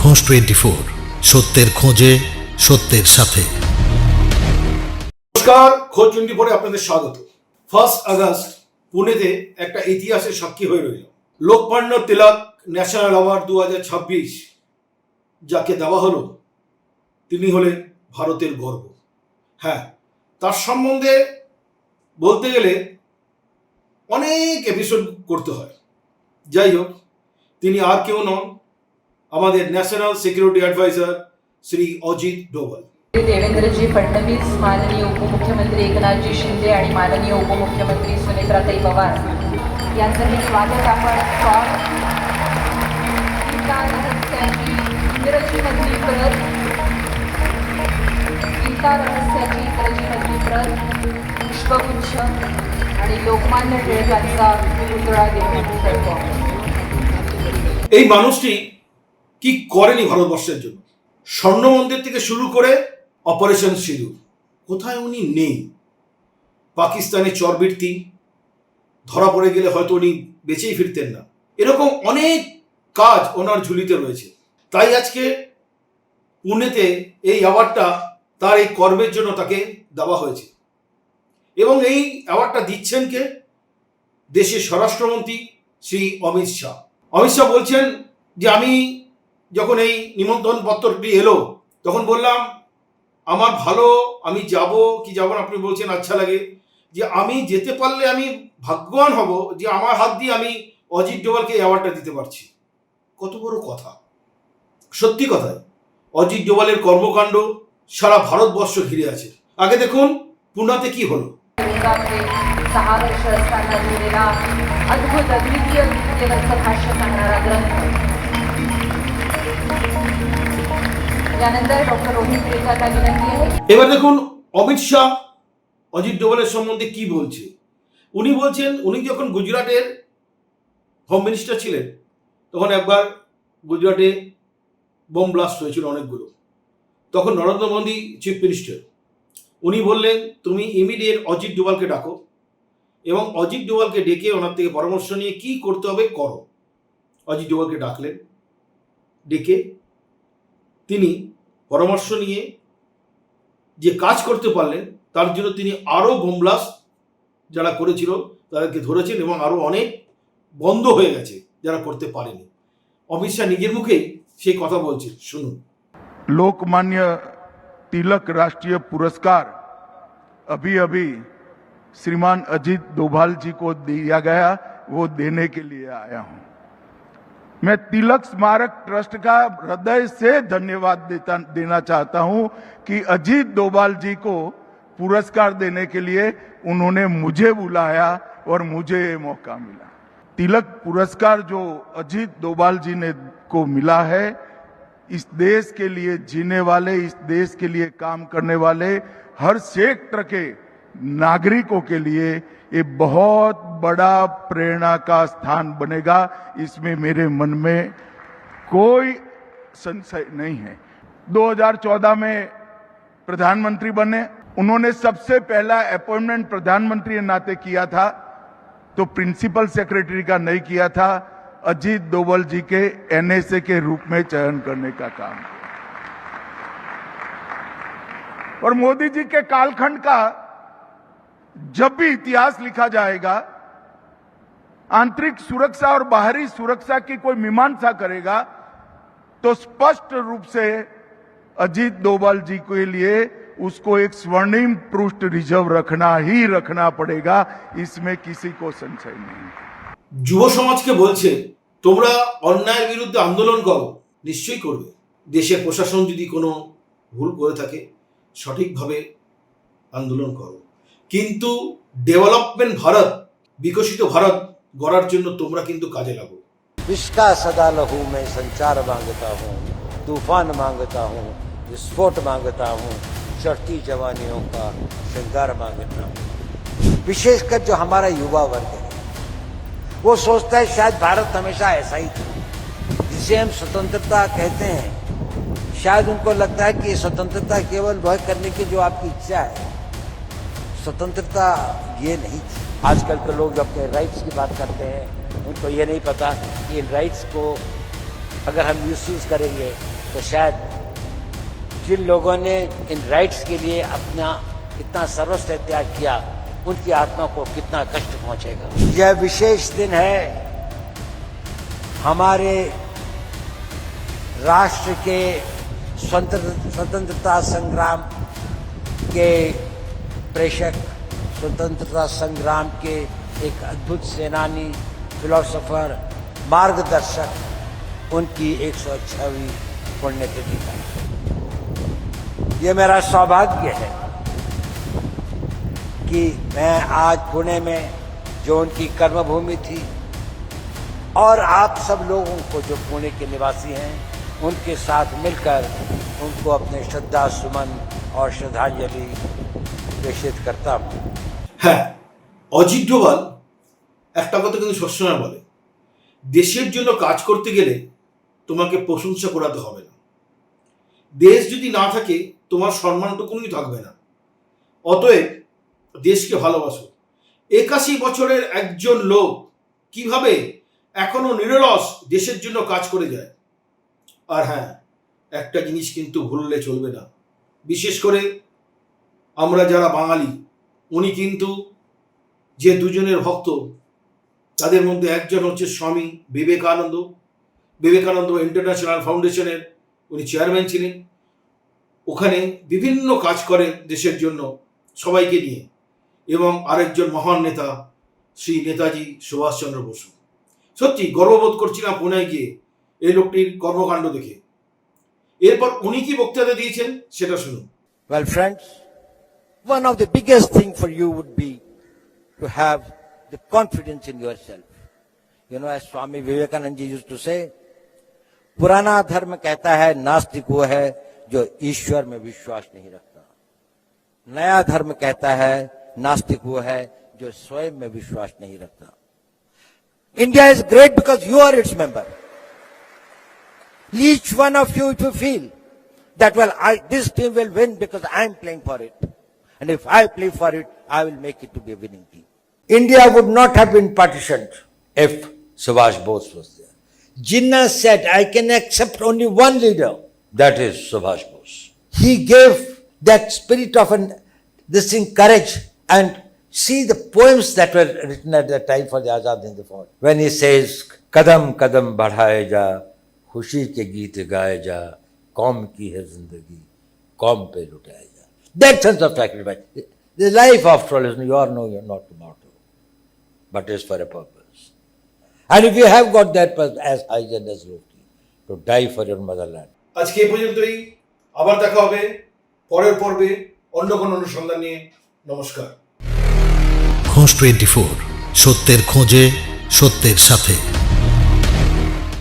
ঘোষ 24, সত্যের খোঁজে সত্যের সাথে। নমস্কার, খোঁজ 24 আপনাদের স্বাগত। 1 আগস্ট পুনেতে একটা ইতিহাসের সাক্ষী হয়ে রইল। লোকমান্য তিলক ন্যাশনাল অ্যাওয়ার্ড 2026 যাকে দেওয়া হলো, তিনি হলেন ভারতের গর্ব। হ্যাঁ, তার সম্বন্ধে বলতে গেলে অনেক এপিসোড করতে হয়। যাই হোক, তিনি আর কেউ নন, আমাদের national security adviser Shri Ajit Doval. Devendra ji Fadnavis, माननीय उपमुख्यमंत्री एकनाथजी शिंदे आणि माननीय उपमुख्यमंत्री सुनेत्राताई पवार यांचं मी स्वागत आपण गीता रहस्याची इंग्रजीमधली प्रत, गीता रहस्याची इंग्रजीमधली प्रत, पुष्पगुच्छ आणि लोकमान्य टिळकांचा पुतळा घेऊन करतो। এই মানুষটি কি করেনি ভারতবর্ষের জন্য? স্বর্ণ মন্দির থেকে শুরু করে অপারেশন সিঁদুর, কোথায় উনি নেই। পাকিস্তানে চরবৃত্তি ধরা পড়ে গেলে হয়তো উনি বেঁচেই ফিরতেন না। এরকম অনেক কাজ ওনার ঝুলিতে রয়েছে। তাই আজকে পুনেতে এই অ্যাওয়ার্ডটা তার এই কর্মের জন্য তাকে দেওয়া হয়েছে। এবং এই অ্যাওয়ার্ডটা দিচ্ছেন কে? দেশের স্বরাষ্ট্রমন্ত্রী শ্রী অমিত শাহ। অমিত শাহ বলছেন যে আমি যখন এই নিমন্ত্রণ পত্রটি এলো তখন বললাম আমার ভালো, আমি যাব কি যাব না। আপনি বলছেন আচ্ছা লাগে যে আমি যেতে পারলে আমি ভাগ্যবান হব যে আমার হাত দিয়ে আমি অজিত ডোভালকে অ্যাওয়ার্ডটা দিতে পারছি। কত বড় কথা! সত্যি কথাই অজিত ডোভালের কর্মকাণ্ড সারা ভারতবর্ষ ঘিরে আছে। আগে দেখুন পুনাতে কি হলো। 6 वर्ष असताना लिहिलेला अद्भुत अद्वितीय गीतेवरचं भाष्य सांगणारा ग्रंथ, यानंतर डॉक्टर रोहित टिळकांना विनंती आहे। এবার দেখুন অমিত শাহ অজিত ডোভালের সম্বন্ধে কি বলছে। উনি বলছেন উনি যখন গুজরাটের হোম মিনিস্টার ছিলেন তখন একবার গুজরাটে বোম ব্লাস্ট হয়েছিল অনেকগুলো। তখন নরেন্দ্র মোদী চিফ মিনিস্টার, উনি বললেন তুমি ইমিডিয়েট অজিত ডোভালকে ডাকো এবং অজিত ডোভালকে ডেকে ওনার থেকে পরামর্শ নিয়ে কি করতে হবে করো। অজিত ডোভালকে ডাকলেন, ডেকে তিনি পরামর্শ নিয়ে যে কাজ করতে পারলেন তার জন্য তিনি আরও বোম ব্লাস্ট যারা করেছিল তাদেরকে ধরেছেন এবং আরও অনেক বন্ধ হয়ে গেছে যারা করতে পারেনি। অমিত শাহ নিজের মুখেই সেই কথা বলছে, শুনুন। लोकमान्य तिलक राष्ट्रीय पुरस्कार अभी अभी श्रीमान अजीत डोभाल जी को दिया गया, वो देने के लिए आया हूं। मैं तिलक स्मारक ट्रस्ट का हृदय से धन्यवाद देना चाहता हूं कि अजीत डोभाल जी को पुरस्कार देने के लिए उन्होंने मुझे बुलाया और मुझे ये मौका मिला। तिलक पुरस्कार जो अजीत डोभाल जी ने को मिला है, इस देश के लिए जीने वाले, इस देश के लिए काम करने वाले हर सेक्टर के नागरिकों के लिए ये बहुत बड़ा प्रेरणा का स्थान बनेगा। इसमें मेरे मन में कोई संशय नहीं है। 2014 में प्रधानमंत्री बने, उन्होंने सबसे पहला अपॉइंटमेंट प्रधानमंत्री के नाते किया था, तो प्रिंसिपल सेक्रेटरी का नहीं किया था, अजीत डोभाल जी के एनएसए के रूप में चयन करने का काम किया। और मोदी जी के कालखंड का जब भी इतिहास लिखा जाएगा, आंतरिक सुरक्षा और बाहरी सुरक्षा की कोई मीमांसा करेगा तो स्पष्ट रूप से अजीत डोभाल जी के लिए उसको एक स्वर्णिम पृष्ठ रिजर्व ही रखना पड़ेगा, इसमें किसी को संशय नहीं। যুব সমাজকে বলছে তোমরা অন্যায়ের বিরুদ্ধে আন্দোলন করো, নিশ্চয়ই করবে। দেশের প্রশাসন যদি কোনো ভুল করে থাকে সঠিকভাবে আন্দোলন করো, কিন্তু ডেভেলপমেন্ট ভারত, বিকশিত ভারত গড়ার জন্য তোমরা কিন্তু কাজে লাগো। इसका सदा लहू में संचार मांगता हूँ, तूफान मांगता हूँ, विस्फोट मांगता हूँ, चढ़ती जवानियों का श्रृंगार मांगता हूँ। विशेषकर जो हमारा युवा वर्ग है वो सोचता है शायद भारत हमेशा ऐसा ही था, जिसे हम स्वतंत्रता कहते हैं। शायद उनको लगता है कि स्वतंत्रता केवल वह करने की जो आपकी इच्छा है, स्वतंत्रता ये नहीं थी। आजकल के लोग अपने राइट्स की बात करते हैं, उनको ये नहीं पता कि इन राइट्स को अगर हम मिसयूज करेंगे तो शायद जिन लोगों ने इन राइट्स के लिए अपना इतना सर्वस्व त्याग किया, उनकी आत्मा को कितना कष्ट पहुंचेगा। यह विशेष दिन है हमारे राष्ट्र के स्वतंत्रता संग्राम के प्रेषक, स्वतंत्रता संग्राम के एक अद्भुत सेनानी, फिलोसोफर, मार्गदर्शक, उनकी 106वीं पुण्यतिथि का ये मेरा सौभाग्य है कि मैं आज पुणे में, जो उनकी कर्मभूमि थी, और आप सब लोगों को जो पुणे के निवासी हैं, उनके साथ मिलकर उनको अपने श्रद्धा सुमन और श्रद्धांजलि प्रेषित करता हूँ। হ্যাঁ, অজিত ডোভাল একটা কথা কিন্তু সবসময় বলে, দেশের জন্য কাজ করতে গেলে তোমাকে প্রশংসা করাতে হবে না। দেশ যদি না থাকে তোমার সম্মানটুকুনি থাকবে না। অতএব দেশকে ভালোবাসো। 81 বছরের একজন লোক কিভাবে এখনো নিরলস দেশের জন্য কাজ করে যায়। আর হ্যাঁ, একটা জিনিস কিন্তু ভুললে চলবে না, বিশেষ করে আমরা যারা বাঙালি। উনি কিন্তু যে দুজনের ভক্ত, তাদের মধ্যে একজন হচ্ছে স্বামী বিবেকানন্দ। বিবেকানন্দ ইন্টারন্যাশনাল ফাউন্ডেশনের উনি চেয়ারম্যান ছিলেন। ওখানে বিভিন্ন কাজ করেন দেশের জন্য সবাইকে নিয়ে। এবং আরেকজন মহান নেতা শ্রী নেতাজি সুভাষচন্দ্র বসু। সত্যি গর্ববোধ করছিলাম পুনায় গিয়ে এই লোকটির কর্মকাণ্ড দেখে। এরপর উনি কি বক্তৃতা দিয়েছেন সেটা শুনুন। Well, friends, one of the biggest thing for you would be to have the confidence in yourself. You know, as Swami Vivekananda ji used to say, पुराना धर्म कहता है नास्तिक वो है जो ईश्वर में विश्वास नहीं रखता। नया धर्म कहता है नास्तिक वो है जो स्वयं में विश्वास नहीं रखता। India is great because you are its member. Each one of you, if you feel that, well, this team will win because I am playing for it, and if I play for it, I will make it to be a winning team. India would not have been partitioned if Subhash Bose was there. Jinnah said, I can accept only one leader, that is Subhash Bose. He gave that spirit of this thing, courage, and see the poems that were written at that time for the Azad Hind Fauj. When he says, kadam kadam badhaye ja, खुशी के गीत गाए जा, कौम की है जिंदगी, कौम पे लुटाए जा. That sense of sacrifice. The life after all is you're not immortal, but is for a purpose. And if you have got that purpose as high and as lofty, to die for your motherland. আজকে এই পর্যন্তই। আবার দেখা হবে পরের পর্বে অন্য কোনো অনুসন্ধান নিয়ে। নমস্কার। খোঁজ 24, সত্যের খোঁজে সত্যের সাথে।